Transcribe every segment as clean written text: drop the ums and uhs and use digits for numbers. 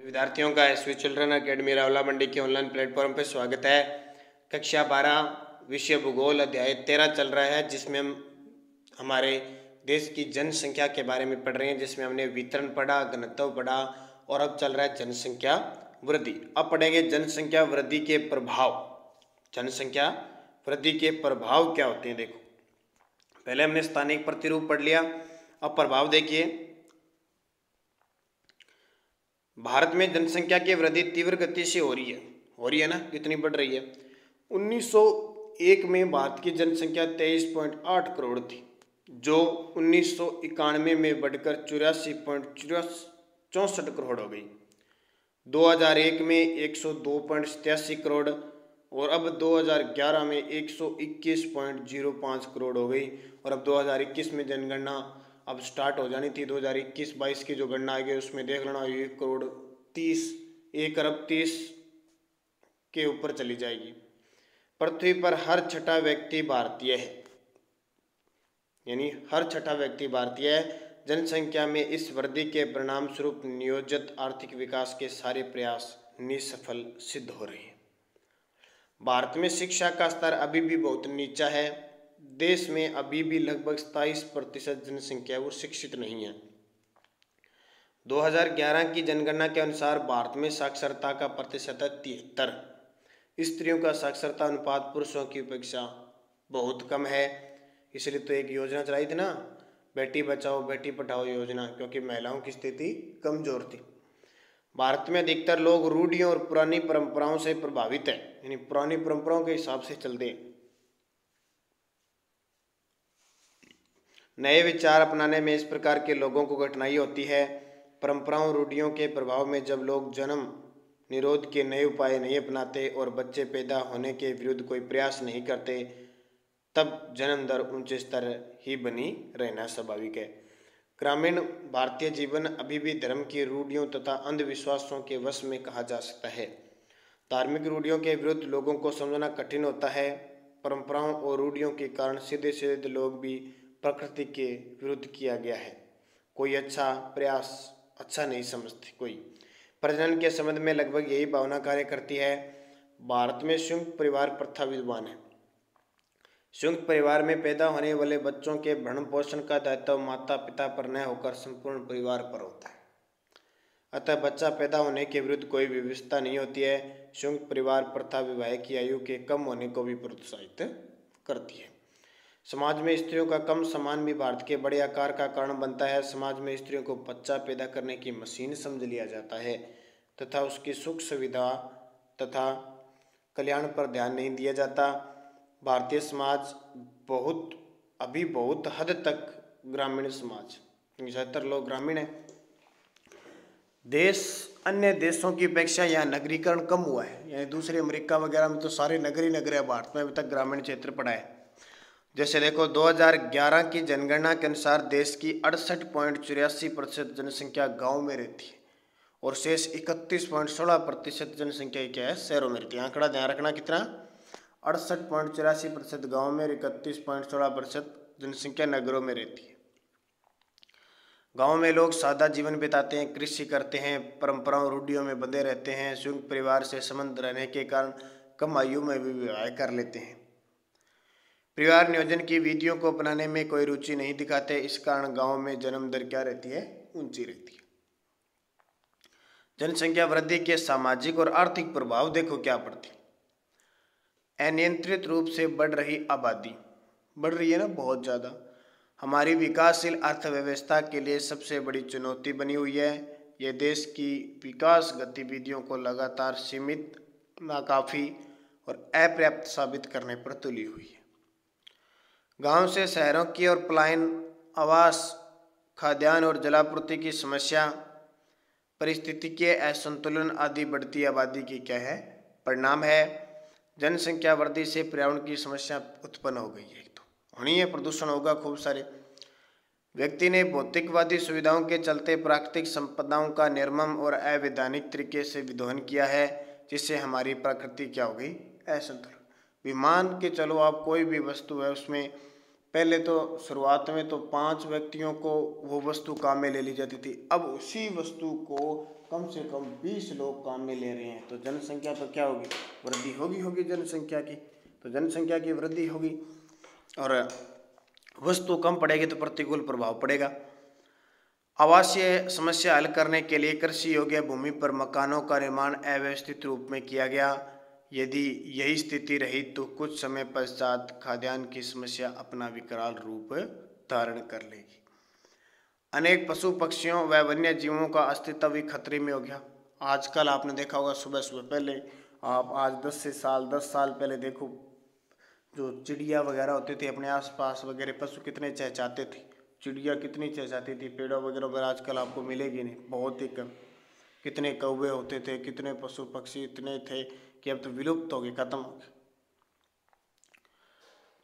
विद्यार्थियों का SV children academy Rawla मंडी के ऑनलाइन प्लेटफॉर्म पर स्वागत है। कक्षा 12 विषय भूगोल अध्याय 13 चल रहा है, जिसमें हम हमारे देश की जनसंख्या के बारे में पढ़ रहे हैं, जिसमें हमने वितरण पढ़ा, घनत्व पढ़ा और अब चल रहा है जनसंख्या वृद्धि। अब पढ़ेंगे जनसंख्या वृद्धि के प्रभाव। जनसंख्या वृद्धि के प्रभाव क्या होते हैं। देखो, पहले हमने स्थानिक प्रतिरूप पढ़ लिया, अब प्रभाव देखिए। भारत में जनसंख्या की वृद्धि तीव्र गति से हो रही है ना, कितनी बढ़ रही है। 1901 में भारत की जनसंख्या 23.8 करोड़ थी, जो 1991 में बढ़कर 84.64 करोड़ हो गई। 2001 में 102.87 करोड़ और अब 2011 में 121.05 करोड़ हो गई। और अब 2021 में जनगणना अब स्टार्ट हो जानी थी। 2021-22 की जो गणना आएगी उसमें देख लेना 1 अरब 30 के ऊपर चली जाएगी। पृथ्वी पर हर छठा व्यक्ति भारतीय है, यानी हर छठा व्यक्ति भारतीय है। जनसंख्या में इस वृद्धि के परिणाम स्वरूप नियोजित आर्थिक विकास के सारे प्रयास निष्फल सिद्ध हो रहे हैं। भारत में शिक्षा का स्तर अभी भी बहुत नीचा है। देश में अभी भी लगभग 27% जनसंख्या वो शिक्षित नहीं है। 2011 की जनगणना के अनुसार भारत में साक्षरता का प्रतिशत है 73। स्त्रियों का साक्षरता अनुपात पुरुषों की अपेक्षा बहुत कम है। इसलिए तो एक योजना चलाई थी ना, बेटी बचाओ बेटी पढ़ाओ योजना, क्योंकि महिलाओं की स्थिति कमजोर थी। भारत में अधिकतर लोग रूढ़ियों और पुरानी परंपराओं से प्रभावित है, यानी पुरानी परंपराओं के हिसाब से चलते हैं। नए विचार अपनाने में इस प्रकार के लोगों को कठिनाई होती है। परंपराओं रूढ़ियों के प्रभाव में जब लोग जन्म निरोध के नए उपाय नहीं अपनाते और बच्चे पैदा होने के विरुद्ध कोई प्रयास नहीं करते, तब जन्म दर ऊंचे स्तर ही बनी रहना स्वाभाविक है। ग्रामीण भारतीय जीवन अभी भी धर्म की रूढ़ियों तथा अंधविश्वासों के वश में कहा जा सकता है। धार्मिक रूढ़ियों के विरुद्ध लोगों को समझना कठिन होता है। परंपराओं और रूढ़ियों के कारण सीधे सीधे लोग भी प्रकृति के विरुद्ध किया गया है। कोई अच्छा प्रयास अच्छा नहीं समझते। कोई प्रजनन के संबंध में लगभग यही भावना कार्य करती है। भारत में संयुक्त परिवार प्रथा विद्यमान है। संयुक्त परिवार में पैदा होने वाले बच्चों के भरण पोषण का दायित्व माता पिता पर न होकर संपूर्ण परिवार पर होता है। अतः बच्चा पैदा होने के विरुद्ध कोई व्यवस्था नहीं होती है। संयुक्त परिवार प्रथा विवाह की आयु के कम होने को भी प्रोत्साहित करती है। समाज में स्त्रियों का कम सम्मान भी भारत के बड़े आकार का कारण बनता है। समाज में स्त्रियों को बच्चा पैदा करने की मशीन समझ लिया जाता है तथा उसकी सुख सुविधा तथा कल्याण पर ध्यान नहीं दिया जाता। भारतीय समाज अभी बहुत हद तक ग्रामीण समाज, ज़्यादातर लोग ग्रामीण हैं। देश अन्य देशों की अपेक्षा यहाँ नगरीकरण कम हुआ है, यानी दूसरे अमेरिका वगैरह में तो सारे नगर ही नगर है, भारत में अभी तक ग्रामीण क्षेत्र पड़ा है। जैसे देखो, 2011 की जनगणना के अनुसार देश की 68.84% जनसंख्या गाँव में रहती है और शेष 31.16% जनसंख्या क्या है, शहरों में रहती है। आंकड़ा ध्यान रखना कितना, 68.84% गाँव में, 31.16% जनसंख्या नगरों में रहती है। गाँव में लोग सादा जीवन बिताते हैं, कृषि करते हैं, परंपराओं रूढ़ियों में बंधे रहते हैं। संयुक्त परिवार से संबंध रहने के कारण कम आयु में भी विवाह कर लेते हैं। परिवार नियोजन की विधियों को अपनाने में कोई रुचि नहीं दिखाते। इस कारण गाँव में जन्म दर क्या रहती है, ऊंची रहती है। जनसंख्या वृद्धि के सामाजिक और आर्थिक प्रभाव देखो क्या पड़ते हैं। अनियंत्रित रूप से बढ़ रही आबादी, बढ़ रही है ना बहुत ज़्यादा, हमारी विकासशील अर्थव्यवस्था के लिए सबसे बड़ी चुनौती बनी हुई है। यह देश की विकास गतिविधियों को लगातार सीमित, नाकाफी और अपर्याप्त साबित करने पर तुली हुई है। गांव से शहरों की ओर पलायन, आवास, खाद्यान्न और जलापूर्ति की समस्या, पारिस्थितिकीय असंतुलन आदि बढ़ती आबादी की क्या है, परिणाम है। जनसंख्या वृद्धि से पर्यावरण की समस्या उत्पन्न हो गई है। तो होनी है, प्रदूषण होगा खूब सारे। व्यक्ति ने भौतिकवादी सुविधाओं के चलते प्राकृतिक संपदाओं का निर्मम और अवैधानिक तरीके से विध्वंस किया है, जिससे हमारी प्रकृति क्या हो गई, असंतुलन। विमान के चलो, आप कोई भी वस्तु है उसमें पहले तो शुरुआत में तो 5 व्यक्तियों को वो वस्तु काम में ले ली जाती थी, अब उसी वस्तु को कम से कम 20 लोग काम में ले रहे हैं। तो जनसंख्या तो क्या होगी, वृद्धि होगी जनसंख्या की। तो जनसंख्या की वृद्धि होगी और वस्तु कम पड़ेगी तो प्रतिकूल प्रभाव पड़ेगा। आवासीय समस्या हल करने के लिए कृषि योग्य भूमि पर मकानों का निर्माण अव्यवस्थित रूप में किया गया। यदि यही स्थिति रही तो कुछ समय पश्चात खाद्यान्न की समस्या अपना विकराल रूप धारण कर लेगी। अनेक पशु पक्षियों व वन्य जीवों का अस्तित्व भी खतरे में हो गया। आजकल आपने देखा होगा, सुबह सुबह पहले आप आज 10 साल पहले देखो, जो चिड़िया वगैरह होते थे अपने आसपास वगैरह, पशु कितने चहचहाते थे, चिड़िया कितनी चहचहाती थी। पेड़ों वगैरह पर आजकल आपको मिलेगी नहीं, बहुत ही कम। कितने कौवे होते थे, कितने पशु पक्षी इतने थे कि अब तो विलुप्त हो गए, खत्म हो गए।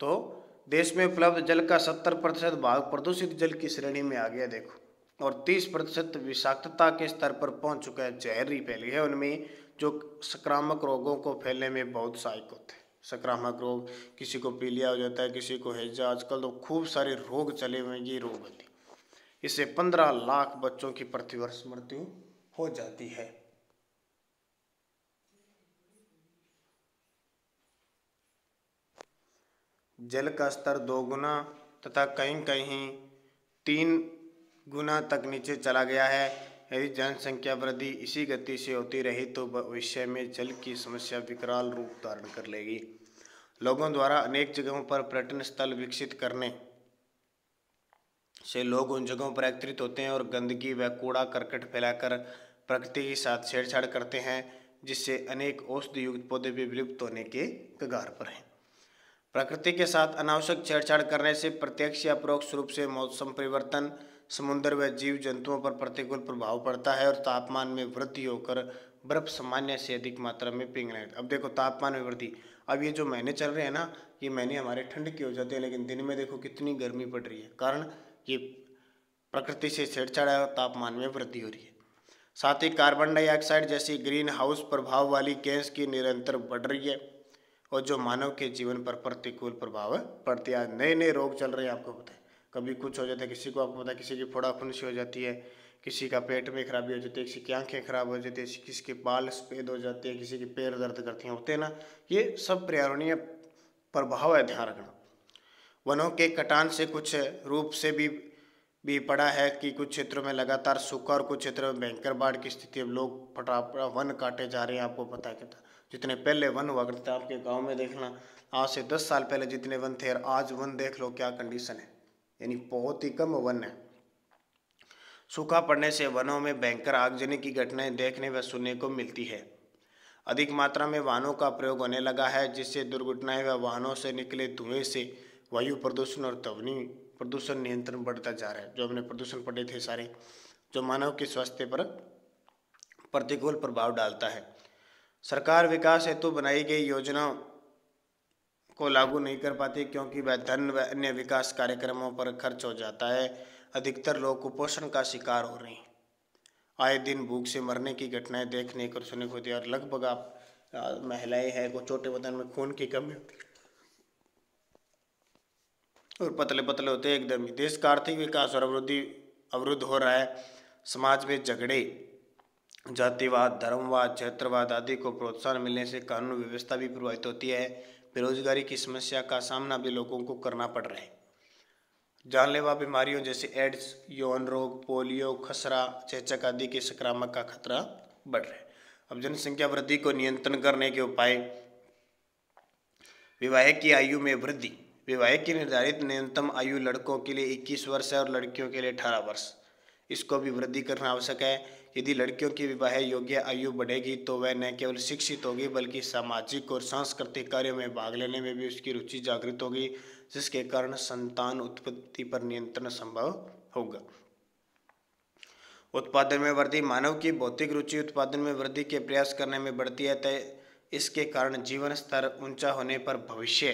तो देश में उपलब्ध जल का 70% भाग प्रदूषित जल की श्रेणी में आ गया देखो, और 30% विषाक्तता के स्तर पर पहुंच चुका है, जहर ही फैली है उनमें, जो संक्रामक रोगों को फैलने में बहुत सहायक होते हैं। संक्रामक रोग, किसी को पीलिया हो जाता है, किसी को हैजा, आजकल तो खूब सारे रोग चले हुए हैं, ये रोग होते हैं। इससे 15 लाख बच्चों की प्रतिवर्ष मृत्यु हो जाती है। जल का स्तर 2 गुना तथा कहीं कहीं 3 गुना तक नीचे चला गया है। यदि जनसंख्या वृद्धि इसी गति से होती रही तो भविष्य में जल की समस्या विकराल रूप धारण कर लेगी। लोगों द्वारा अनेक जगहों पर पर्यटन स्थल विकसित करने से लोग उन जगहों पर एकत्रित होते हैं और गंदगी व कूड़ा करकट फैलाकर प्रकृति के साथ छेड़छाड़ करते हैं, जिससे अनेक औषधि युक्त पौधे भी विलुप्त होने के कगार पर हैं। प्रकृति के साथ अनावश्यक छेड़छाड़ करने से प्रत्यक्ष या परोक्ष रूप से मौसम परिवर्तन, समुद्र व जीव जंतुओं पर प्रतिकूल प्रभाव पड़ता है और तापमान में वृद्धि होकर बर्फ सामान्य से अधिक मात्रा में पिघलने लगती है। अब देखो तापमान में वृद्धि, अब ये जो महीने चल रहे हैं ना, ये महीने हमारे ठंड के हो जाते हैं, लेकिन दिन में देखो कितनी गर्मी पड़ रही है, कारण ये प्रकृति से छेड़छाड़ है और तापमान में वृद्धि हो रही है। साथ ही कार्बन डाइऑक्साइड जैसी ग्रीन हाउस प्रभाव वाली गैस की निरंतर बढ़ रही है और जो मानव के जीवन पर प्रतिकूल प्रभाव पड़ती है। नए नए रोग चल रहे हैं, आपको पता है, कभी कुछ हो जाता है किसी को, आपको पता है किसी की फोड़ा फुंसी हो जाती है, किसी का पेट में खराबी हो जाती है, किसी की आंखें खराब हो जाती है, किसी के बाल सफेद हो जाते हैं, किसी के पैर दर्द करते हैं, होते हैं ना। ये सब पर्यावरणीय प्रभाव है, ध्यान रखना। वनों के कटान से कुछ रूप से भी पड़ा है कि कुछ क्षेत्रों में लगातार सूखा और कुछ क्षेत्रों में भयंकर बाढ़ की स्थिति। अब लोग फटाफट वन काटे जा रहे हैं, आपको पता है क्या। जितने पहले वन हुआ करते आपके गांव में देखना, आज से 10 साल पहले जितने वन थे, आज वन देख लो क्या कंडीशन है, यानी बहुत ही कम वन है। सूखा पड़ने से वनों में भयंकर आगजनी की घटनाएं देखने व सुनने को मिलती है। अधिक मात्रा में वाहनों का प्रयोग होने लगा है, जिससे दुर्घटनाएं व वाहनों से निकले धुएं से वायु प्रदूषण और ध्वनि प्रदूषण नियंत्रण बढ़ता जा रहा है। जो हमने प्रदूषण पढ़े थे सारे, जो मानव के स्वास्थ्य पर प्रतिकूल प्रभाव डालता है। सरकार विकास हेतु बनाई गई योजनाओं को लागू नहीं कर पाती क्योंकि वह धन व अन्य विकास कार्यक्रमों पर खर्च हो जाता है। अधिकतर लोग कुपोषण का शिकार हो रहे हैं। आए दिन भूख से मरने की घटनाएं देखने को सुनने को होती है और लगभग आप महिलाएं हैं को छोटे बदन में खून की कमी होती है और पतले पतले होते हैं एकदम ही। देश का आर्थिक विकास और अवरुद्ध हो रहा है। समाज में झगड़े, जातिवाद, धर्मवाद, क्षेत्रवाद आदि को प्रोत्साहन मिलने से कानून व्यवस्था भी प्रभावित होती है। बेरोजगारी की समस्या का सामना भी लोगों को करना पड़ रहा है। जानलेवा बीमारियों जैसे एड्स, यौन रोग, पोलियो, खसरा, चेचक आदि के संक्रामक का खतरा बढ़ रहा है। अब जनसंख्या वृद्धि को नियंत्रण करने के उपाय: विवाह की आयु में वृद्धि। विवाह की निर्धारित न्यूनतम आयु लड़कों के लिए 21 वर्ष है और लड़कियों के लिए 18 वर्ष। इसको भी वृद्धि करना आवश्यक है। यदि लड़कियों की विवाह योग्य आयु बढ़ेगी तो वह न केवल शिक्षित होगी बल्कि सामाजिक और सांस्कृतिक कार्यों में भाग लेने में भी उसकी रुचि जागृत होगी, जिसके कारण संतान उत्पत्ति पर नियंत्रण संभव होगा। उत्पादन में वृद्धि। मानव की भौतिक रुचि उत्पादन में वृद्धि के प्रयास करने में बढ़ती है, तय इसके कारण जीवन स्तर ऊंचा होने पर भविष्य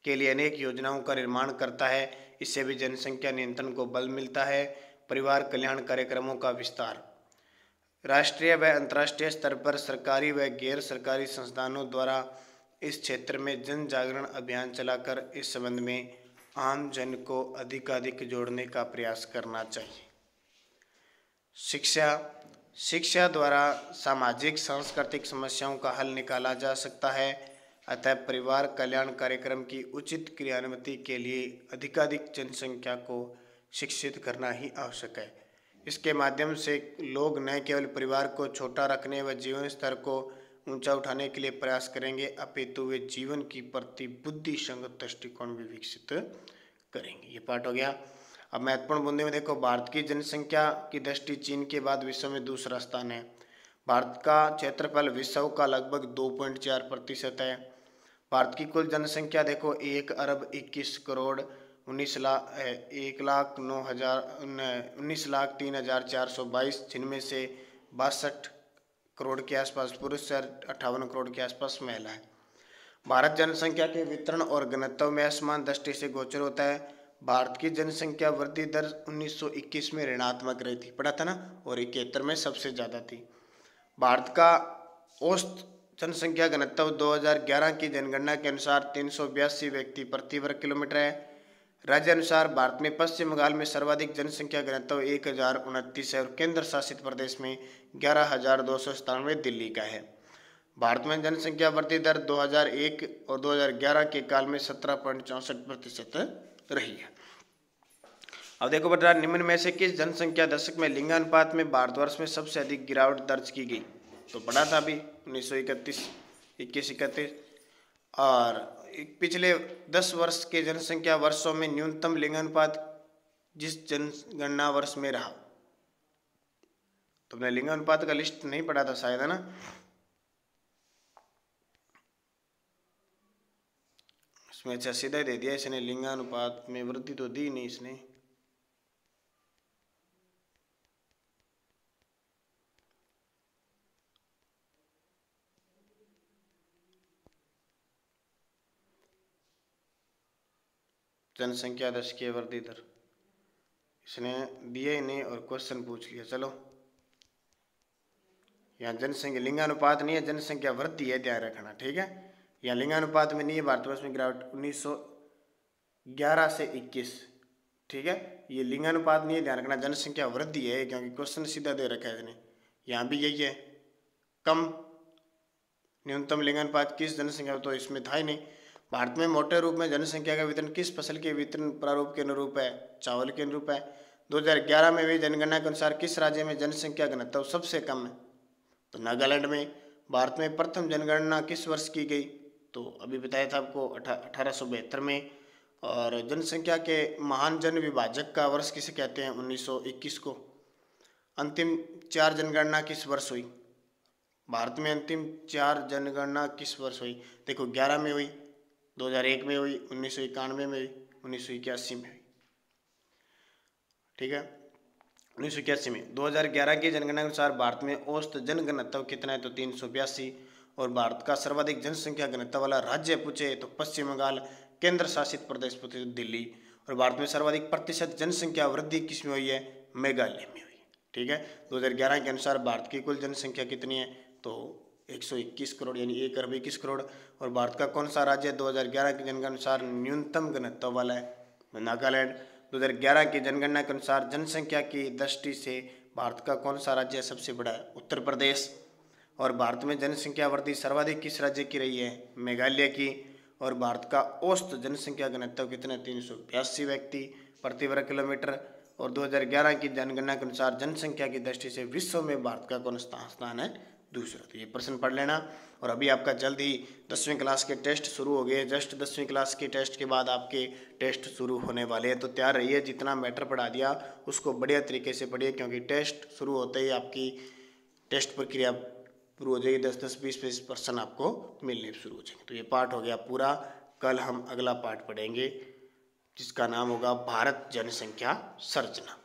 के लिए अनेक योजनाओं का निर्माण करता है। इससे भी जनसंख्या नियंत्रण को बल मिलता है। परिवार कल्याण कार्यक्रमों का विस्तार। राष्ट्रीय व अंतर्राष्ट्रीय स्तर पर सरकारी व गैर सरकारी संस्थानों द्वारा इस क्षेत्र में जन जागरण अभियान चलाकर इस संबंध में आम जन को अधिकाधिक जोड़ने का प्रयास करना चाहिए। शिक्षा द्वारा सामाजिक सांस्कृतिक समस्याओं का हल निकाला जा सकता है। अतः परिवार कल्याण कार्यक्रम की उचित क्रियान्विति के लिए अधिकाधिक जनसंख्या को शिक्षित करना ही आवश्यक है। इसके माध्यम से लोग न केवल परिवार को छोटा रखने व जीवन स्तर को ऊंचा उठाने के लिए प्रयास करेंगे, अपितु वे जीवन की प्रति बुद्धिसंगत दृष्टिकोण भी विकसित करेंगे। ये पार्ट हो गया। अब महत्वपूर्ण बुंदे में देखो, भारत की जनसंख्या की दृष्टि चीन के बाद विश्व में दूसरा स्थान है। भारत का क्षेत्रफल विश्व का लगभग 2.4% है। भारत की कुल जनसंख्या देखो 1,21,19,03,422, जिनमें से 62 करोड़ के आसपास पुरुष और 58 करोड़ के आसपास महिला है। भारत जनसंख्या के वितरण और घनत्व में असमान दृष्टि से गोचर होता है। भारत की जनसंख्या वृद्धि दर 1921 में ऋणात्मक रही थी, पढ़ा था ना, और 71 में सबसे ज़्यादा थी। भारत का औसत जनसंख्या घनत्व 2011 की जनगणना के अनुसार 382 व्यक्ति प्रति वर्ग किलोमीटर है। राज्य अनुसार भारत में पश्चिम बंगाल में सर्वाधिक जनसंख्या घनत्व 1029 है और केंद्र शासित प्रदेश में 11,297 दिल्ली का है। भारत में जनसंख्या वृद्धि दर 2001 और 2011 के काल में 17.64% रही है। अब देखो बेटा, निम्न में से किस जनसंख्या दशक में लिंगानुपात में भारतवर्ष में सबसे अधिक गिरावट दर्ज की गई? तो पढ़ा था अभी 1931 और पिछले 10 वर्ष के जनसंख्या वर्षों में न्यूनतम लिंगानुपात जिस जनगणना वर्ष में रहा। तुमने लिंगानुपात का लिस्ट नहीं पढ़ा था शायद, है ना? इसमें अच्छा सीधा दे दिया इसने, लिंगानुपात में वृद्धि तो दी नहीं इसने। जनसंख्या दशकीय वृद्धि दर इसने दिया ही नहीं और क्वेश्चन पूछ लिया। चलो, यहाँ जनसंख्या लिंगानुपात नहीं है, जनसंख्या वृद्धि है, ध्यान रखना, ठीक है। यहाँ लिंगानुपात में नहीं है, भारतवर्ष में गिरावट 1911 से 21, ठीक है। ये लिंगानुपात नहीं है, ध्यान रखना, जनसंख्या वृद्धि है, क्योंकि क्वेश्चन सीधा दे रखा है इसने। यहाँ भी यही है, कम न्यूनतम लिंगानुपात किस जनसंख्या, तो इसमें था ही नहीं। भारत में मोटे रूप में जनसंख्या का वितरण किस फसल के वितरण प्रारूप के अनुरूप है? चावल के अनुरूप है। 2011 में हुई जनगणना के अनुसार किस राज्य में जनसंख्या घनत्व सबसे कम है? तो नागालैंड में। भारत में प्रथम जनगणना किस वर्ष की गई? तो अभी बताया था आपको 1872 में। और जनसंख्या के महान जन विभाजक का वर्ष किसे कहते हैं? 1921 को। अंतिम 4 जनगणना किस वर्ष हुई? भारत में अंतिम 4 जनगणना किस वर्ष हुई? देखो, 11 में हुई, 2001 में हुई, 1991 में हुई, 1981 में हुई, ठीक है। 1981 में 2011 की जनगणना के अनुसार भारत में औसत जनघनत्व कितना है? तो 382। और भारत का सर्वाधिक जनसंख्या घनत्व वाला राज्य पूछे तो पश्चिम बंगाल, केंद्र शासित प्रदेश पूछे तो दिल्ली। और भारत में सर्वाधिक प्रतिशत जनसंख्या वृद्धि किसमें हुई है? मेघालय में हुई, ठीक है। 2011 के अनुसार भारत की कुल जनसंख्या कितनी है? तो 121 करोड़, यानी 1,21 करोड़। और भारत का कौन सा राज्य 2011 की जनगणना के अनुसार न्यूनतम घनत्व वाला है? नागालैंड। 2011 की जनगणना के अनुसार जनसंख्या की दृष्टि से भारत का कौन सा राज्य सबसे बड़ा है? उत्तर प्रदेश। और भारत में जनसंख्या वृद्धि सर्वाधिक किस राज्य की रही है? मेघालय की। और भारत का औसत जनसंख्या घनत्व कितना? 382 व्यक्ति प्रति वर्ग किलोमीटर। और 2011 की जनगणना के अनुसार जनसंख्या की दृष्टि से विश्व में भारत का कौन सा स्थान है? दूसरा। तो ये प्रश्न पढ़ लेना। और अभी आपका जल्द ही 10वीं क्लास के टेस्ट शुरू हो गए। जस्ट 10वीं क्लास के टेस्ट के बाद आपके टेस्ट शुरू होने वाले हैं, तो तैयार रहिए। जितना मैटर पढ़ा दिया उसको बढ़िया तरीके से पढ़िए, क्योंकि टेस्ट शुरू होते ही आपकी टेस्ट प्रक्रिया शुरू हो जाएगी। 10-20% आपको मिलने शुरू हो जाएंगे। तो ये पार्ट हो गया पूरा। कल हम अगला पार्ट पढ़ेंगे जिसका नाम होगा भारत जनसंख्या संरचना।